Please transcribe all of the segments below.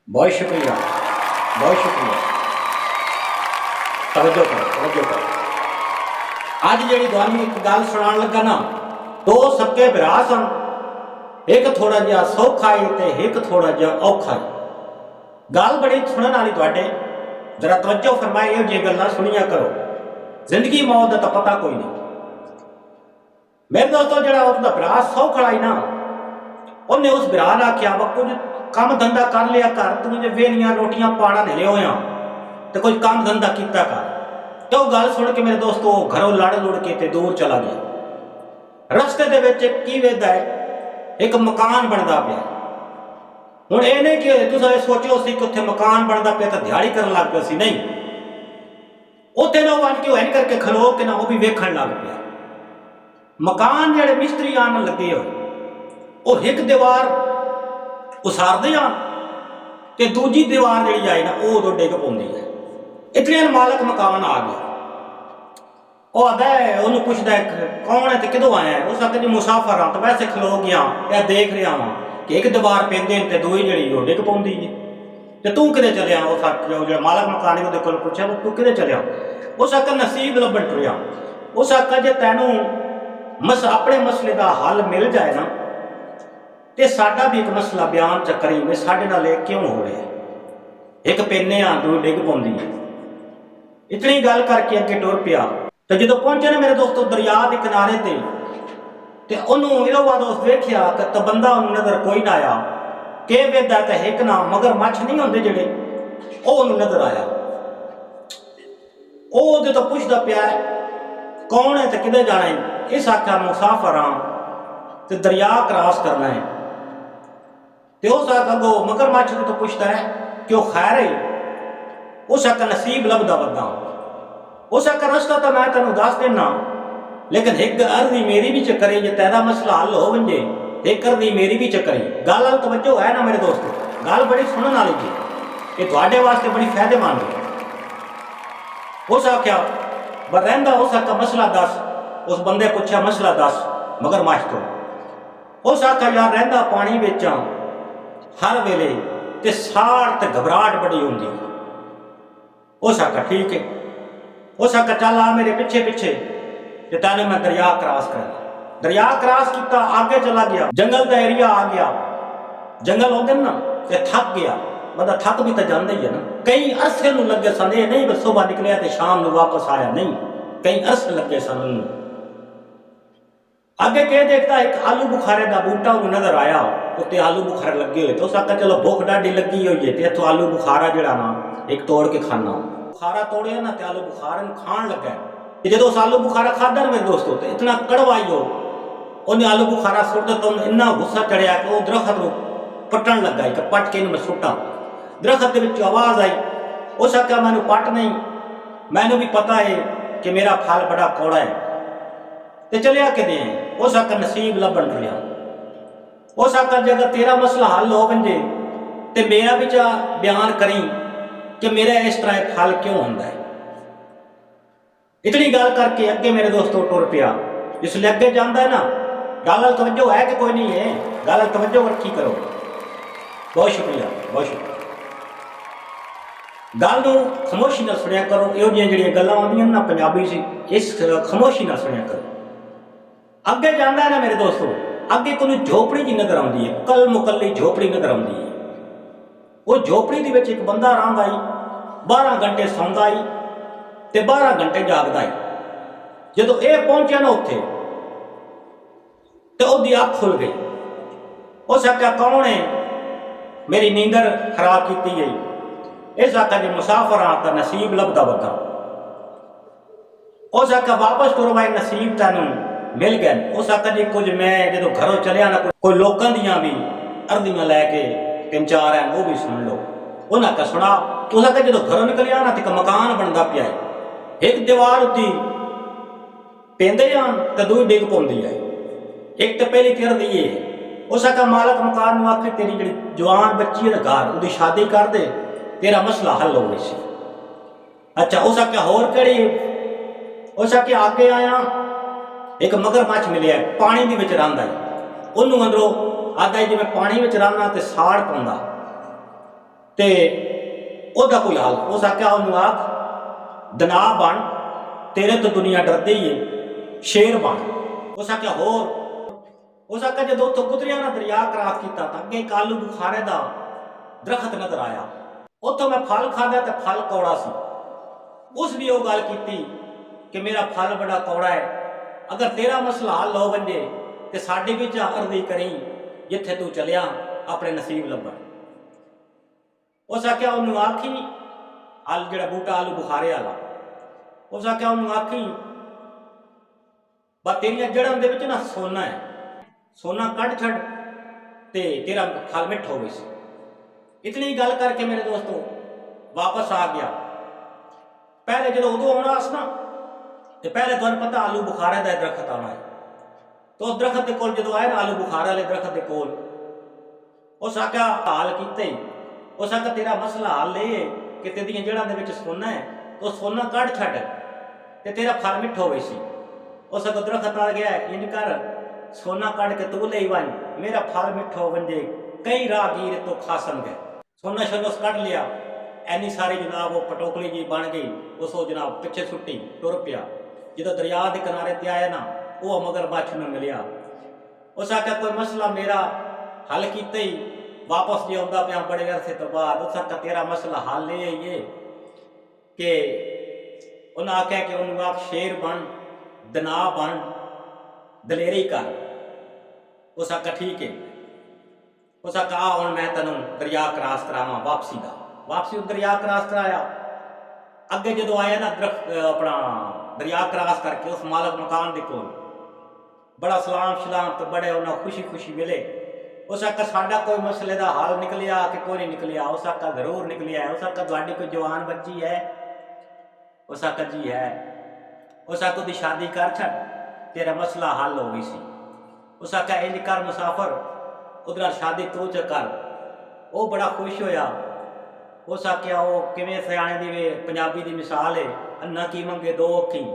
बहुत शुक्रिया, बहुत शुक्रिया। तवज्जो करो, तवज्जो करो। अज जी तुहानू एक गल सुनान लगा ना, दो सक्के भरा सन, एक थोड़ा जिहा सौखा है ते एक थोड़ा जिहा औखा है। गल बड़ी सुनने वाली तुहाडे, जरा तवज्जो फरमाए, इहो जी गल्लां सुनिया करो। जिंदगी मौत का तो पता कोई नहीं। मेरे दोस्तों, जो उसका भरा सौखड़ा ही ना, उन्हें उस भरा ने आख्या वा कुछ काम धंधा कर लिया कर, तू जो वेलियां रोटियां पाड़ा निले होया तो कुछ काम धंधा किया कर। तो गल सुन के मेरे दोस्तों घरों लड़ लुड़ के ते दूर चला गया। रस्ते दे विच की वेदा है, एक मकान बनता पाया। हुण ये नहीं कि तुसीं सोचो सी कि उत्थे मकान बनता पाया तो दिहाड़ी करन लग पिया सी, नहीं। उत्थे ना बन के ऐन करके खलो के ना वो भी वेखण लग पिया। मकान जिहड़े मिस्त्री आन लगे हो, वो एक दीवार उसारते आन ते दूजी दीवार जिहड़ी आई ना वो उदों डिग पौंदी है। इतने मालक मकान आ गया। वो आता है, उन्होंने पूछता है कौन है तो कितों आया है। उस आखिर जी मुसाफर हाँ, तो वैसे खलो गया या देख रहा वहाँ कि एक दीवार पेंदे ते दूई जिहड़ी वो डिग पौंदी है। तो तू किते चलिया? उस जो मालक मकान है वो पूछा तू किते चलिया? उस आखिर नसीब लभन टुरिया। उस आखिर जे तैनू अपने मसले का हल मिल जाए ना, तो साडा भी एक मसला बयान च करी भी साडे नाल क्यों हो रहा है। एक पेने आ दूई डिग पौंदी है। इतनी गल करके अगे टुर पिया। तो जो पहुंचे ना मेरे दोस्तों दरिया के किनारे ते उन्होंने इधों बाद उस वेख्या तो बंदा नजर कोई ना आया। के वेदा तो एक ना मगर मछ नहीं होंगे जेडे, वो नजर आया। वो तो पूछता पिया कौन है तो किधर जाना है? इस आख्या मुसाफर हाँ तो दरिया क्रॉस करना है। तो उस अगो मगरमच्छ तो पूछता है कि वह खैर है? उस आख्या नसीब लभदा बंदा। उस आख्या रस्ता तो मैं तेन दस देना, लेकिन एक अर्जी मेरी भी चक्करी जे तेरा मसला हल हो वंजे, एक अर्जी मेरी भी चक्करी। गल तवज्जो है ना मेरे दोस्तों, गल बड़ी सुनने वाली जी, ये थोड़े वास्ते बड़ी फायदेमंद है। उस आख्या ब रहिंदा, उस आख्या मसला दस। उस बंदे पूछा मसला दस मगरमच्छ तो। उस आख्या यार रहिंदा पानी विच हर वेले ते साड़ ते घबराहट बड़ी होंदी। उस आख्या ठीक है। उस आख्या चल आ मेरे पिछे पिछे ते तेन मैं दरिया क्रॉस कर। दरिया क्रॉस किया, आगे चला गया, जंगल का एरिया आ गया। जंगल होंगे ना ते थक गया बंदा, थक भी तो जाता ही है ना। कई अरसे नूं लगे सन, ये नहीं बस सुबह निकलिया तो शाम नूं वापस आया, नहीं, कई अरसे लगे सन। आगे के देखता एक आलू बुखारे का बूटा नजर आया, उत्ते आलू बुखारे लगे हुए। तो उस आख्या चलो भुख डाढी लगी हुई है तो इत्थों आलू बुखारा जिहड़ा ना एक तोड़ के खाना। बुखारा तोड़िया ना तो आलू बुखारा खाण लगा। जो उस आलू बुखारा खादा ना मेरे दोस्तों तो इतना कड़वा ही हो, उन्हें आलू बुखारा सुट दिता। इन्ना गुस्सा चढ़िया कि वह दरखत को पट्टन लगा कि पट के मैं सुटा। दरखत के विच आवाज़ आई। उस आख्या मैनू पट नहीं, मैनू भी पता है कि मेरा फल बड़ा कौड़ा है, तो चलिया कि दें। उस आख्या नसीब लभन टुरिया। उस आख्या जे अगर तेरा मसला हल हो वंजे तो मेरा भी बयान करी कि मेरा इस तरह फल क्यों होंदा है। इतनी गल करके अगे मेरे दोस्तों टुर पिया। जिसले अगे जाता है ना, गल तवज्जो है कि कोई नहीं है, गल तवज्जो रखी करो। बहुत शुक्रिया, बहुत शुक्रिया। गल नूं खामोशी नाल सुनिया करो। इहो जिहियां जिहड़ियां गल्लां आउंदियां ना पंजाबी च, इस खामोशी नाल सुनिया करो। अगे जाता है ना मेरे दोस्तों, अगे कोई झोपड़ी जी नजर आती है, कल मुकली झोपड़ी नजर आती है। वो झोपड़ी के विच एक बंदा रहिंदा ही, 12 घंटे सौंदा ही ते 12 घंटे जागदा ही। जदों ये पहुंचा ना उत्थे तो उसकी अख खुल गई। उस आख्या कौन है? मेरी नींदर खराब की गई। इस आख्या जी मुसाफर हाँ तो नसीब लभदा बंदा। उस आख्या वापस टुर भाई नसीब तेन मिल गए। उस आख्या जी कुछ मैं जो घरों चलिया ना कोई लोगों दियां भी अर्दियां लैके 3-4 हैं वो भी सुन लो। उन्हें आख्या सुना। उस आख्या जो घरों निकलिया ना तो एक मकान बनता पिया है, एक दीवार उत्ती पेंदे आन तो दूई डिग पौंदी है। एक तो पहली तिर दी है। उस आख्या मालक मकान में आखे तेरी जी जवान बच्ची है घर उसकी शादी कर दे, तेरा मसला हल हो गई। अच्छा उस आख्या होर केड़ी? उस आख्या आगे आया एक मगरमच्छ मिले पानी के विच रहिंदा है। उन्होंने अंदरों आदा जिवें पानी में रहना तो साड़ पाउंदा। ਤੇ ਉਹਦਾ ਕੋਈ ਹਾਲ। ਉਸ ਆਖਿਆ ਉਹਨੂੰ ਆਖ ਦਨਾ ਬਣ, ਤੇਰੇ ਤੋਂ ਦੁਨੀਆ ਡਰਦੀ ਏ, ਸ਼ੇਰ ਬਣ। ਉਸ ਆਖਿਆ ਹੋਰ। ਉਸ ਆਖਿਆ ਜਦੋਂ ਉੱਥੋਂ ਗੁਜ਼ਰਿਆ ਨਾ, ਦਰਿਆ ਕਰਾਸ ਕੀਤਾ ਤਾਂ ਅੱਗੇ ਇੱਕ ਆਲੂ ਬੁਖਾਰੇ ਦਾ ਦਰਖਤ ਨਜ਼ਰ ਆਇਆ। ਉੱਥੋਂ ਮੈਂ ਫਲ ਖਾਧਾ ਤੇ ਫਲ ਕੌੜਾ ਸੀ। ਉਸ ਵੀ ਉਹ ਗੱਲ ਕੀਤੀ ਕਿ ਮੇਰਾ ਫਲ ਬੜਾ ਕੌੜਾ ਹੈ, ਅਗਰ ਤੇਰਾ ਮਸਲਾ ਹੱਲ ਹੋ ਵੰਜੇ ਤੇ ਸਾਡੇ ਵਿੱਚ ਅਰਜ਼ੀ ਕਰੀ, ਜਿੱਥੇ ਤੂੰ ਚਲਿਆ ਆਪਣੇ ਨਸੀਬ ਲੱਭਣ। ਉਸ ਆਖਿਆ ਉਹਨੂੰ ਆਖੀ ਜਿਹੜਾ ਬੂਟਾ ਆਲੂ ਬੁਖਾਰੇ ਵਾਲਾ, ਉਸ ਆਖਿਆ ਉਹਨੂੰ ਆਖੀ ਬਸ ਤੇਰੀਆਂ ਜੜ੍ਹਾਂ ਦੇ ਵਿੱਚ ਨਾ ਸੋਨਾ ਹੈ, ਸੋਨਾ ਕੱਢ ਛੱਡ ਤੇ ਤੇਰਾ ਫਲ ਮਿੱਠਾ ਹੋਵੇ ਸੀ। ਇਤਨੀ ਗੱਲ ਕਰਕੇ ਮੇਰੇ ਦੋਸਤੋ ਵਾਪਸ ਆ ਗਿਆ। ਪਹਿਲੇ ਜਦੋਂ ਉਦੋਂ ਆਉਣਾ ਸੀ ਨਾ, ਤੇ ਪਹਿਲੇ ਤੁਹਾਨੂੰ ਪਤਾ ਆਲੂ ਬੁਖਾਰੇ ਦਾ ਦਰਖਤ ਆਉਣਾ ਹੈ। तो उस दरखत के कोल जो आए ना, आलू बुखारे वाले दरखत के कोल, उस आख्या हाल किते, उस आख्या तेरा मसला हल ये कि तेरिया जड़ां दे विच सोना है, तो सोना कढ़ छड्ड ते तेरा फल मिठा होवे सी। उस आख्या दरखत आ गया, इंज कर सोना कढ़ के तू ले वन, मेरा फल मिठा हो वंजे, कई राहगीर तो खासन गए। सोना शोना कढ़ लिया, एनी सारी जनाब वो पटोकली जी बन गई। उस जनाब पिछे सुट्टी टुर पिया। जो दरिया के किनारे ते आया ना, वो मगरमच्छ न मिलिया। उस आख्या कोई मसला मेरा हल किते ही वापस जो आता पाया बड़े अरसे तो बाद। उस आख्या तेरा मसला हल ये कि उन्हें आख्या कि उन्होंने आप शेर बन, दना बन, दलेरी कर। उस आख्या ठीक है। उस आख्या आ हुण मैं तेन दरिया क्रॉस करावां वापसी का। वापसी दरिया क्रॉस कराया। अगे जो आया ना अपना दरिया क्रॉस करके उस मालक मकान के कोल बड़ा सलाम शलाम तो बड़े उन्हें खुशी खुशी मिले। उस आख्या साडा कोई मसले का हल निकलिया कि कोई नहीं निकलिया। उस आख्या जरूर निकलिया है। उस आख्या तुहाडी कोई जवान बच्ची है? उस आख्या जी है। उस आख्या उसकी शादी कर छड़, तेरा मसला हल हो गई सी। उस आख्या इंज कर मुसाफर, उधर शादी तू च कर। वो बड़ा खुश होया। उस आख्या वो किवें सियाणे दी वे पंजाबी दी मिसाल है, अन्ना की मंगे दो अखी।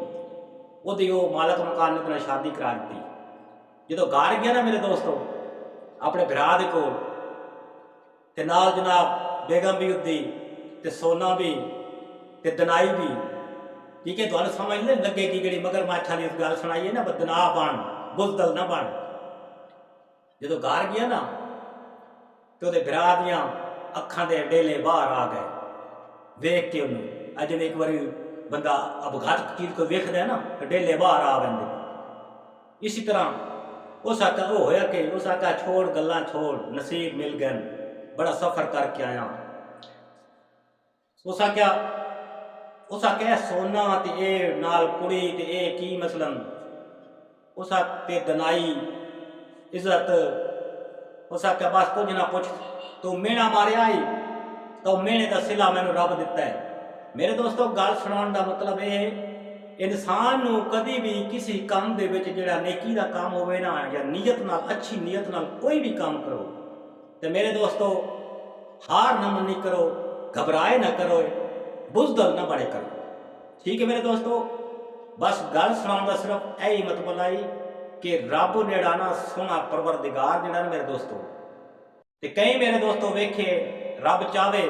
वो मालक मकान ने उन्हें शादी करा दी। जो घर गया ना मेरे दोस्तों अपने भरा दे कोल, ते नाल जनाब बेगम भी उदी, ते सोना भी, ते दनाई भी। ठीक है, तुहानूं समझ नहीं लगेगी जिहड़ी मगरमच्छां दी गल सुनाई है ना, बदना बन, बुजदल ना बन। जो घर गया ना तो उहदे भरा दियां अखां दे डेले बाहर आ गए। वेख के उन्होंने अज एक बार बंदा अवघात चीज को वेखदा है ना, तो डेले बाहर आ बंदे। इसी तरह उस आख्या वो होया कि उस आख्या छोड़ गल्लां छोड़, नसीब मिल गए, बड़ा सफर करके आया। उस आख्या सोना ते ए नाल कुड़ी ते ए की मसलन। उस आख्या दनाई इज्जत। उस आख्या बस कुछ ना पुछ, तू मेहना मारिया ही तो मेहने का सिला मैनू रब दिता है। मेरे दोस्तों गल सुनाने का मतलब ये, इंसान नू कभी भी किसी काम दे विच जिहड़ा नेकी का काम होवे ना, या नीयत नाल, अच्छी नीयत नाल कोई भी काम करो, तो मेरे दोस्तों हार ना मनी करो, घबराए ना करो, बुजदल ना बड़े करो। ठीक है मेरे दोस्तों, बस गल सुनाने का सिर्फ यही मतलब आई कि रब जिहड़ा ना सोहना परवरदिगार जिहड़ा ना मेरे दोस्तों, ते कई मेरे दोस्तों वेखे रब चाहे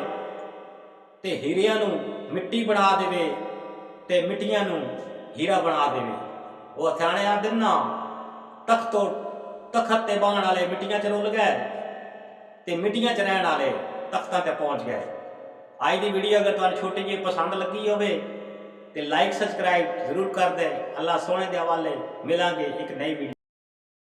ते हीरियां नू मिट्टी बना देवे ते मिट्टियां नू हीरा बना देवे। वो सियाणे आखदे ना, तखत ते बाण वाले मिट्टियां च रुल गए ते मिट्टियां च रहण वाले तख्तां ते पहुंच गए। आज की वीडियो अगर तुहानूं छोटी जी पसंद लगी होवे ते लाइक सब्सक्राइब जरूर कर दे। अल्लाह सोने के हवाले मिलांगे एक नई वीडियो।